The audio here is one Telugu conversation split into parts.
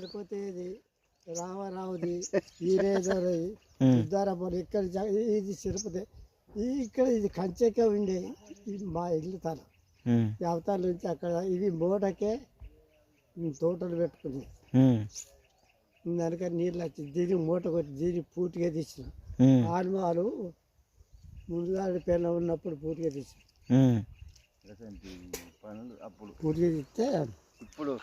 లేకపోతే ఇది రామారావుది ఈరేదది ఉద్దారపూర్ ఇక్కడ ఇది తిరుపతి ఇక్కడ ఇది కంచెకే ఉండే ఇది మా ఇల్లు తన ఈ అవతాల నుంచి అక్కడ ఇవి మూటకే తోటలు పెట్టుకుని దానికని నీళ్ళు వచ్చి దీనికి మూట కొట్టి దీనికి పూర్తిగా తీసిన ఆల్మాలు ముందుగా పేర్ల ఉన్నప్పుడు పూర్తిగా తీసిన పూర్తిగా తీస్తే ఇప్పుడు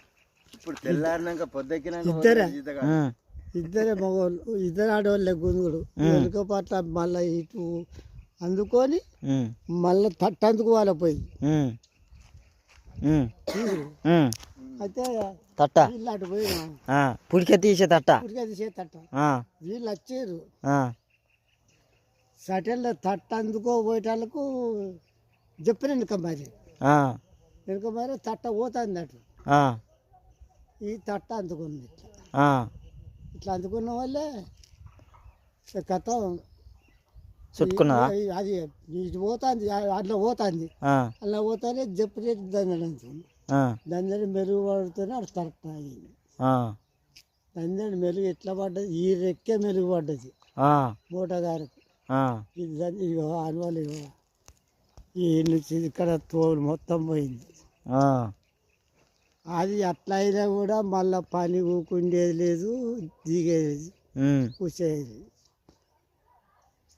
ఇద్దరే మగవాళ్ళు ఇద్దరు ఆడవాళ్ళే గుంగుడు వెనుక పట్ల మళ్ళీ ఇటు అందుకొని మళ్ళీ తట్ట అందుకోవాలి పోయి అయితే తట్ట వీళ్ళు అటు పోయి పుడికే తీసే తట్ట వీళ్ళు వచ్చారు సటెల్లో తట్ట అందుకోపోయేటాళ్ళకు చెప్పిన వెనుక మరి తట్ట పోతుంది అటు ఈ తట్ట అందుకుంది ఇట్లా అందుకున్న వాళ్ళే కథ చుట్టుకున్నదా అది ఇటు పోతుంది అట్లా పోతుంది అలా పోతానే చెప్పు దందని దందని మెరుగు పడుతూనే అక్కడ తట్ట అయింది దందని మెరుగు ఎట్లా పడ్డది ఈ రెక్కే మెరుగు పడ్డది మూటగారికి ఇది అనువాలి ఈ నుంచి ఇక్కడ తోలు మొత్తం పోయింది అది అట్లా అయినా కూడా మళ్ళీ పని ఊకుండేది లేదు దిగేది కూర్చేది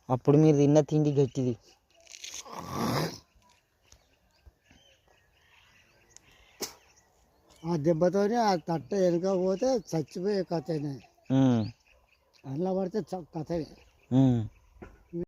అప్పుడు మీరు తిన్న తిండి గట్టిది ఆ దెబ్బతోనే ఆ తట్ట వెనుక పోతే చచ్చిపోయే కథనే అందులో పడితే కథనే